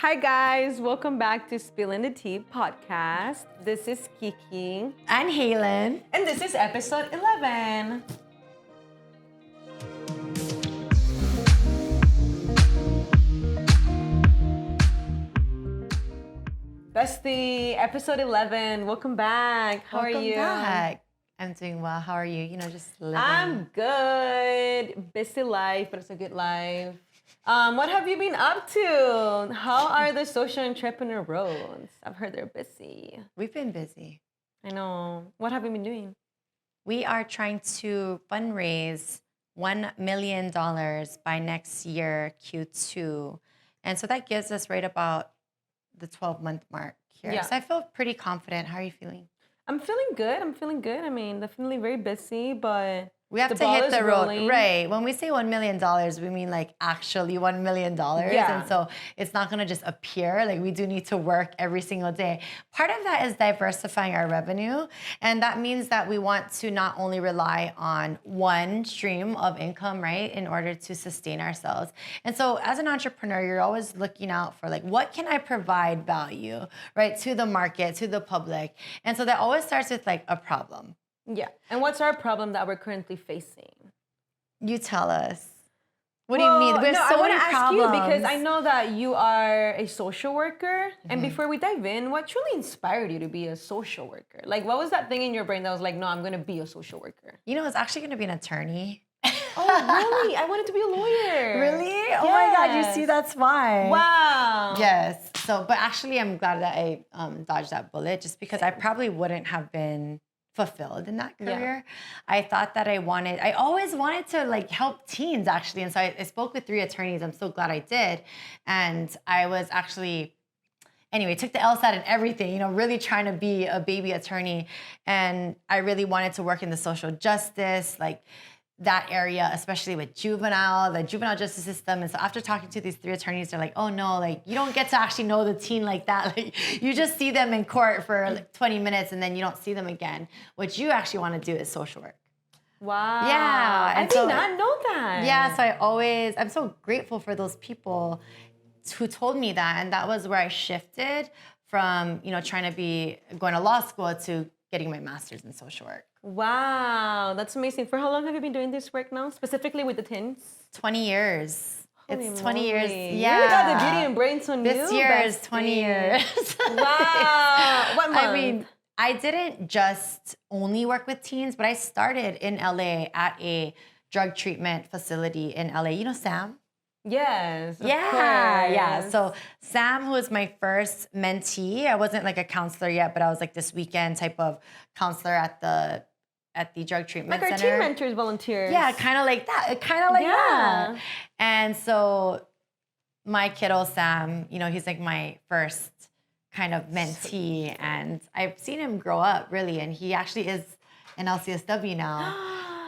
Hi guys, welcome back to Spilling the Tea podcast. This is Kiki and Haylin. And this is episode 11. Bestie, episode 11. Welcome back. How are you? Welcome back. I'm doing well. How are you? You know, just living. I'm good. Busy life, but it's a good life. What have you been up to? How are the social entrepreneur roads? I've heard they're busy. We've been busy. I know. What have you been doing? We are trying to fundraise $1 million by next year, Q2. And so that gives us right about the 12-month mark here. Yeah. So I feel pretty confident. How are you feeling? I'm feeling good. I mean, definitely very busy, but we have to hit the road. Right. When we say $1 million, we mean like actually $1 million. Yeah. And so it's not going to just appear. Like we do need to work every single day. Part of that is diversifying our revenue. And that means that we want to not only rely on one stream of income, right, in order to sustain ourselves. And so as an entrepreneur, you're always looking out for like, what can I provide value, right, to the market, to the public? And so that always starts with like a problem. Yeah. And what's our problem that we're currently facing? You tell us. What do you mean? We have so many problems. I want to ask you because I know that you are a social worker. Mm-hmm. And before we dive in, what truly inspired you to be a social worker? Like, what was that thing in your brain that was like, no, I'm going to be a social worker? You know, it's actually going to be an attorney. Oh, really? I wanted to be a lawyer. Really? Yes. Oh my God, you see, that's why. Wow. Yes. So, but actually, I'm glad that I dodged that bullet just because I probably wouldn't have been fulfilled in that career. Yeah. I thought that I always wanted to like help teens actually. And so I spoke with 3 attorneys. I'm so glad I did. And I was actually, anyway, took the LSAT and everything, you know, really trying to be a baby attorney. And I really wanted to work in the social justice, like that area, especially with the juvenile justice system. And so after talking to these 3 attorneys, they're like, oh no, like you don't get to actually know the teen like that. Like you just see them in court for like 20 minutes and then you don't see them again. What you actually want to do is social work. Wow. Yeah. I did not know that. Yeah. So I'm so grateful for those people who told me that. And that was where I shifted from, you know, trying to be going to law school to getting my master's in social work. Wow, that's amazing. For how long have you been doing this work now, specifically with the teens? 20 years. Holy it's 20 moly. years. Yeah. You really got the beauty and brains on this you. Year is 20 years. Wow. What month? I mean, I didn't just only work with teens, but I started in LA at a drug treatment facility in LA. You know Sam? Yes. Of course. Yeah. So Sam, who was my first mentee, I wasn't like a counselor yet, but I was like this weekend type of counselor at the drug treatment center. Like our teen mentors, volunteers. Yeah, kind of like that. Kind of like that. And so my kiddo, Sam, you know, he's like my first kind of mentee. And I've seen him grow up, really. And he actually is an LCSW now.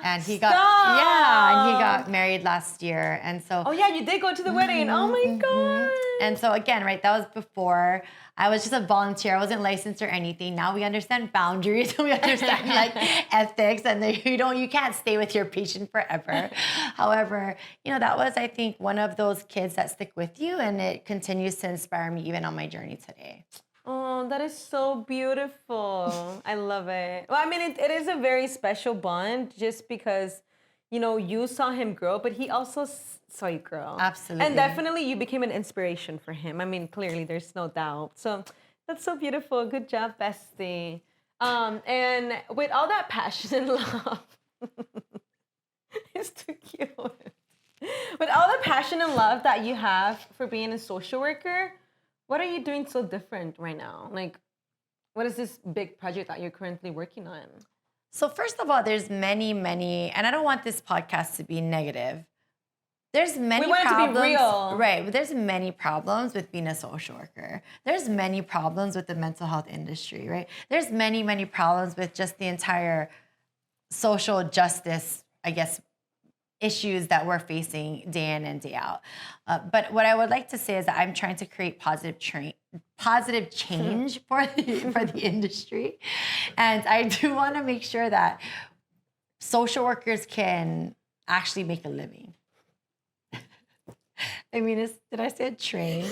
And he got married last year. And so oh yeah, you did go to the wedding. Oh my God. And so again, right, that was before. I was just a volunteer. I wasn't licensed or anything. Now we understand boundaries. We understand like ethics, and you can't stay with your patient forever. However, you know, that was, I think, one of those kids that stick with you, and it continues to inspire me even on my journey today. Oh, that is so beautiful. I love it. Well, I mean, it is a very special bond just because, you know, you saw him grow, but he also saw you grow. Absolutely. And definitely you became an inspiration for him. I mean, clearly there's no doubt. So that's so beautiful. Good job, bestie. And with all that passion and love, it's too cute. With all the passion and love that you have for being a social worker, what are you doing so different right now? Like, what is this big project that you're currently working on? So first of all, there's many, and I don't want this podcast to be negative. There's many problems. We want it to be real. Right, but there's many problems with being a social worker. There's many problems with the mental health industry, right? There's many problems with just the entire social justice, I guess, issues that we're facing day in and day out. But what I would like to say is that I'm trying to create positive change for the industry. And I do want to make sure that social workers can actually make a living. I mean, did I say a train?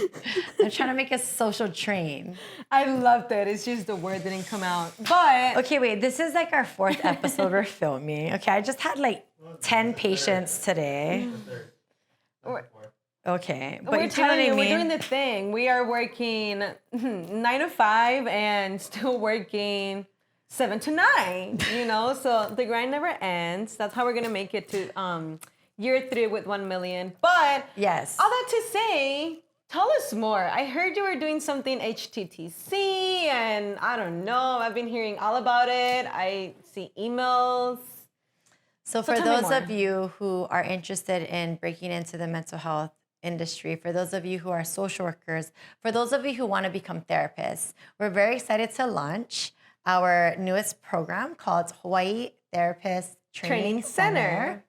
I'm trying to make a social train. I loved it. It's just the word didn't come out. But Okay, wait, this is like our 4th episode we're filming. Okay, I just had like 10 patients today. Okay, but we're you know what I mean? we're doing the thing. We are working 9 to 5 and still working 7 to 9, so the grind never ends. That's how we're going to make it to year 3 with 1 million. But yes, all that to say, tell us more. I heard you were doing something HTTC and I don't know. I've been hearing all about it. I see emails. So for those of you who are interested in breaking into the mental health industry, for those of you who are social workers, for those of you who want to become therapists, we're very excited to launch our newest program called Hawaii Therapist Training Center.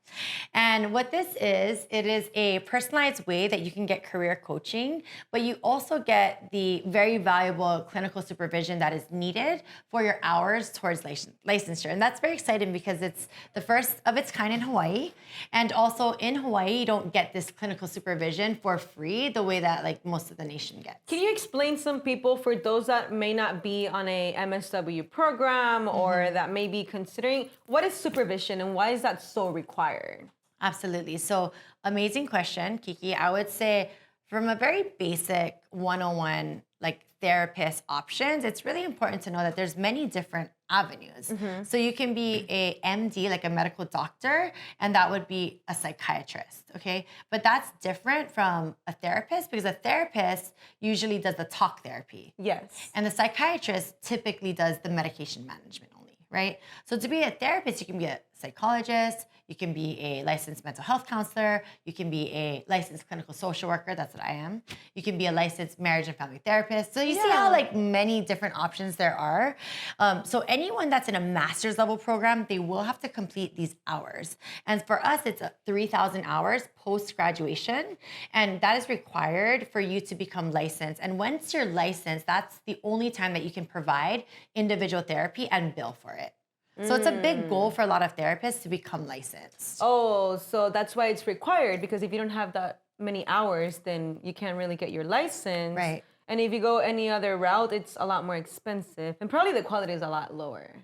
And what this is, it is a personalized way that you can get career coaching, but you also get the very valuable clinical supervision that is needed for your hours towards licensure. And that's very exciting because it's the first of its kind in Hawaii. And also in Hawaii, you don't get this clinical supervision for free the way that like most of the nation gets. Can you explain some people for those that may not be on a MSW program or that may be considering, what is supervision and why is that so required? Absolutely. So amazing question, Kiki. I would say from a very basic 101 like therapist options, it's really important to know that there's many different avenues. So you can be a MD, like a medical doctor, and that would be a psychiatrist, okay? But that's different from a therapist because a therapist usually does the talk therapy. Yes. And the psychiatrist typically does the medication management only, right? So to be a therapist, you can be a psychologist, you can be a licensed mental health counselor, you can be a licensed clinical social worker, that's what I am. You can be a licensed marriage and family therapist. So you see how like many different options there are. So anyone that's in a master's level program, they will have to complete these hours. And for us, it's 3,000 hours post-graduation. And that is required for you to become licensed. And once you're licensed, that's the only time that you can provide individual therapy and bill for it. So it's a big goal for a lot of therapists to become licensed. Oh, so that's why it's required, because if you don't have that many hours, then you can't really get your license. Right. And if you go any other route, it's a lot more expensive. And probably the quality is a lot lower.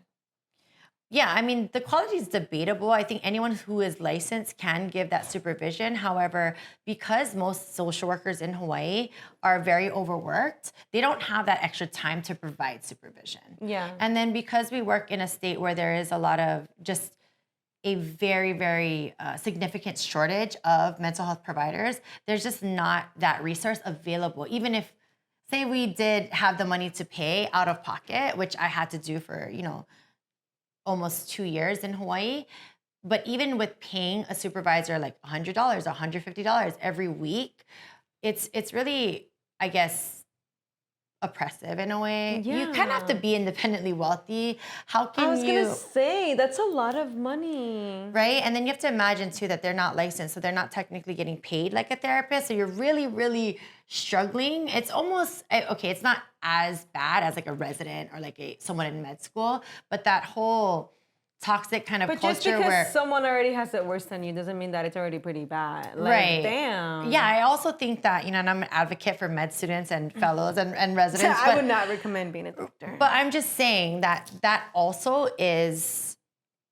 Yeah, I mean, the quality is debatable. I think anyone who is licensed can give that supervision. However, because most social workers in Hawaii are very overworked, they don't have that extra time to provide supervision. Yeah. And then because we work in a state where there is a lot of just a very, very significant shortage of mental health providers, there's just not that resource available. Even if, say we did have the money to pay out of pocket, which I had to do for, almost 2 years in Hawaii. But even with paying a supervisor like $100, $150 every week, it's really, I guess, oppressive in a way. Yeah. You kind of have to be independently wealthy. How can you? I was going to say, that's a lot of money. Right? And then you have to imagine too that they're not licensed, so they're not technically getting paid like a therapist. So you're really, really struggling. It's almost, okay, it's not as bad as like a resident or like someone in med school, but that whole toxic kind of but culture just because where someone already has it worse than you doesn't mean that it's already pretty bad. Like, right. Damn. Yeah, I also think that, and I'm an advocate for med students and fellows and residents. I would not recommend being a doctor. But I'm just saying that also is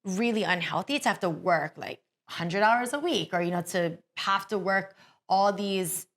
really unhealthy to have to work like 100 hours a week or, to have to work all these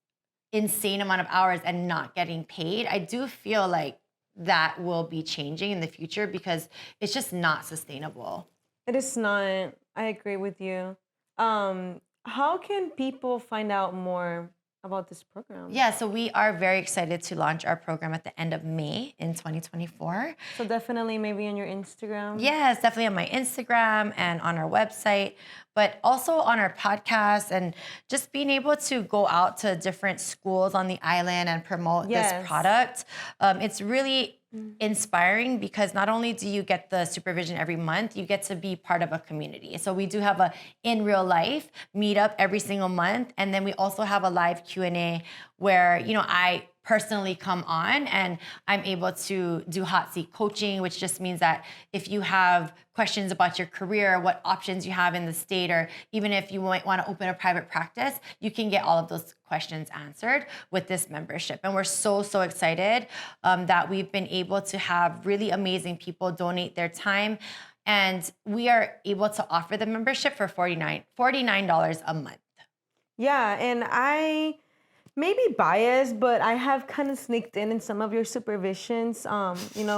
insane amount of hours and not getting paid. I do feel like that will be changing in the future because it's just not sustainable. It is not. I agree with you. How can people find out more about this program? Yeah, so we are very excited to launch our program at the end of May in 2024. So definitely maybe on your Instagram. Yes, definitely on my Instagram and on our website, but also on our podcast and just being able to go out to different schools on the island and promote this product. It's really inspiring because not only do you get the supervision every month, you get to be part of a community. So we do have a in real life meetup every single month. And then we also have a live Q&A where, I personally come on, and I'm able to do hot seat coaching, which just means that if you have questions about your career, what options you have in the state, or even if you might want to open a private practice, you can get all of those questions answered with this membership. And we're so excited that we've been able to have really amazing people donate their time. And we are able to offer the membership for $49 a month. Yeah, and I may be biased, but I have kind of sneaked in some of your supervisions,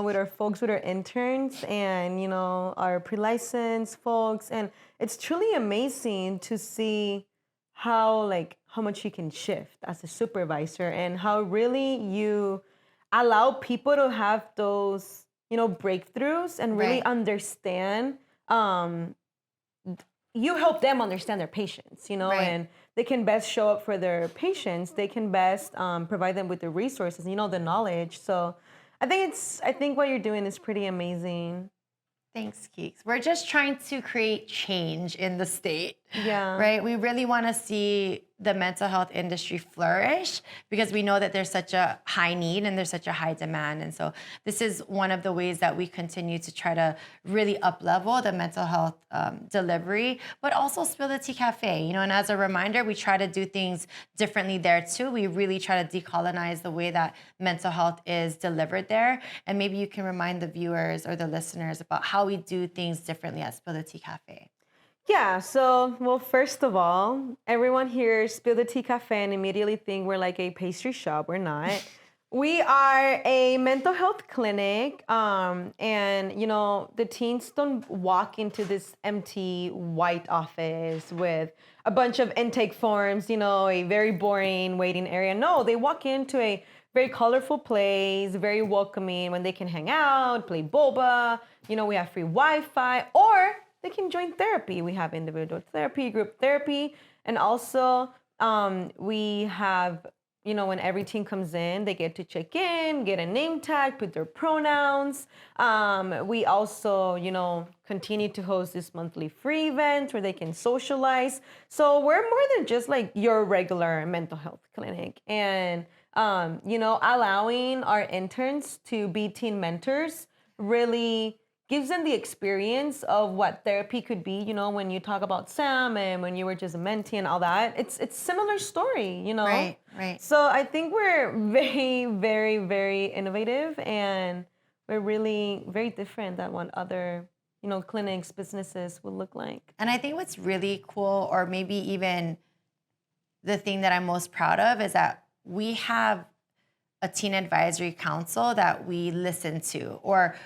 with our folks, with our interns and, our pre-licensed folks. And it's truly amazing to see how much you can shift as a supervisor and how really you allow people to have those, breakthroughs and really understand, you help them understand their patients, and they can best show up for their patients. They can best provide them with the resources, the knowledge. So I think what you're doing is pretty amazing. Thanks, Keeks. We're just trying to create change in the state. Yeah. Right? We really want to see the mental health industry flourish because we know that there's such a high need and there's such a high demand. And so this is one of the ways that we continue to try to really up-level the mental health delivery, but also Spill the Tea Cafe. And as a reminder, we try to do things differently there too. We really try to decolonize the way that mental health is delivered there. And maybe you can remind the viewers or the listeners about how we do things differently at Spill the Tea Cafe. Yeah, so, well, first of all, everyone hears Spill the Tea Cafe and immediately think we're like a pastry shop. We're not. We are a mental health clinic, and, the teens don't walk into this empty white office with a bunch of intake forms, a very boring waiting area. No, they walk into a very colorful place, very welcoming, when they can hang out, play boba, we have free Wi-Fi, or they can join therapy. We have individual therapy, group therapy, and also we have, when every team comes in, they get to check in, get a name tag, put their pronouns. We also, continue to host this monthly free event where they can socialize. So we're more than just like your regular mental health clinic. And, allowing our interns to be teen mentors really gives them the experience of what therapy could be, when you talk about Sam and when you were just a mentee and all that. It's similar story, Right. So I think we're very, very, very innovative, and we're really very different than what other, clinics, businesses would look like. And I think what's really cool, or maybe even the thing that I'm most proud of, is that we have a teen advisory council that we listen to, or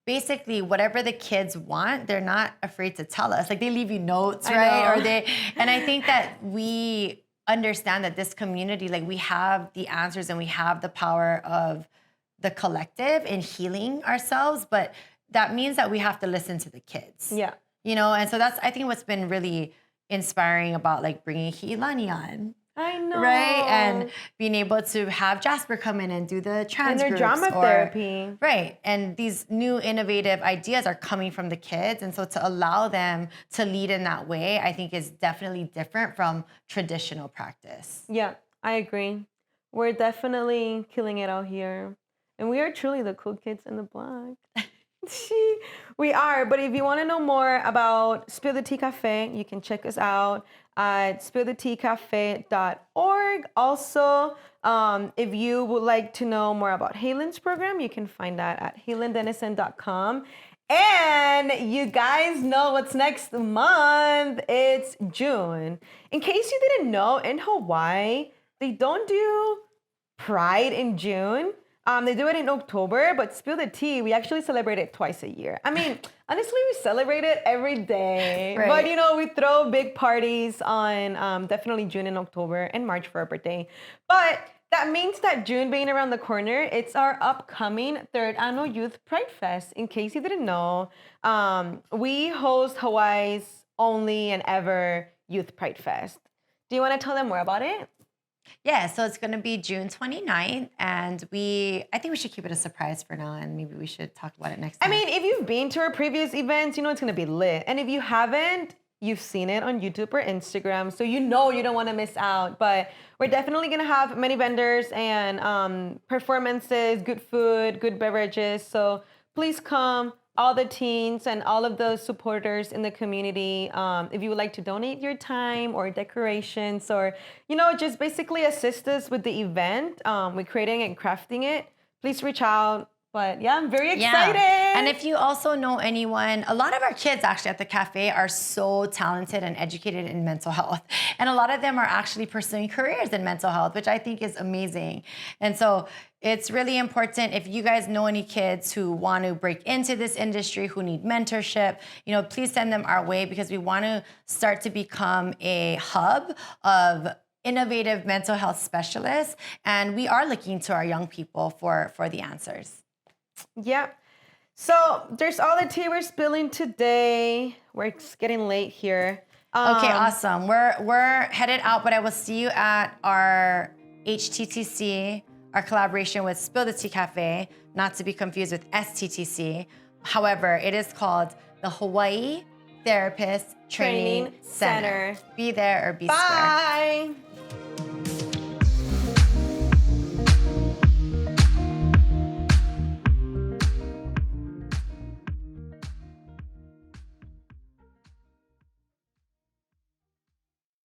basically whatever the kids want, they're not afraid to tell us. Like, they leave you notes, right? And I think that we understand that this community, like, we have the answers and we have the power of the collective in healing ourselves, but that means that we have to listen to the kids. Yeah. And so that's, I think, what's been really inspiring about like bringing Haylin on. I know. Right? And being able to have Jasper come in and do the trans and their groups, drama therapy. Right. And these new innovative ideas are coming from the kids. And so to allow them to lead in that way, I think is definitely different from traditional practice. Yeah, I agree. We're definitely killing it out here. And we are truly the cool kids in the block. We are. But if you want to know more about Spill the Tea Cafe, you can check us out at spilltheteacafe.org. Also, if you would like to know more about Haylin's program, you can find that at haylindennison.com. And you guys know what's next month. It's June. In case you didn't know, in Hawaii, they don't do Pride in June. They do it in October, but Spill the Tea, we actually celebrate it twice a year. I mean, honestly, we celebrate it every day. Right. But, we throw big parties on definitely June and October and March for our birthday. But that means that June being around the corner, it's our upcoming third annual Youth Pride Fest. In case you didn't know, we host Hawaii's only and ever Youth Pride Fest. Do you want to tell them more about it? Yeah, so it's going to be June 29th, and I think we should keep it a surprise for now, and maybe we should talk about it next time. I mean, if you've been to our previous events, it's going to be lit. And if you haven't, you've seen it on YouTube or Instagram, so you know you don't want to miss out. But we're definitely gonna have many vendors and performances, good food, good beverages. So please come, all the teens and all of those supporters in the community. If you would like to donate your time or decorations, or just basically assist us with the event, with creating and crafting it, please reach out. But yeah, I'm very excited. And if you also know anyone, a lot of our kids actually at the cafe are so talented and educated in mental health. And a lot of them are actually pursuing careers in mental health, which I think is amazing. And so it's really important, if you guys know any kids who want to break into this industry, who need mentorship, please send them our way, because we want to start to become a hub of innovative mental health specialists. And we are looking to our young people for the answers. Yep. So there's all the tea we're spilling today. It's getting late here. Okay, awesome. We're headed out, but I will see you at our HTTC, our collaboration with Spill the Tea Cafe, not to be confused with STTC. However, it is called the Hawaii Therapist Training Center. Be there or be square. Bye.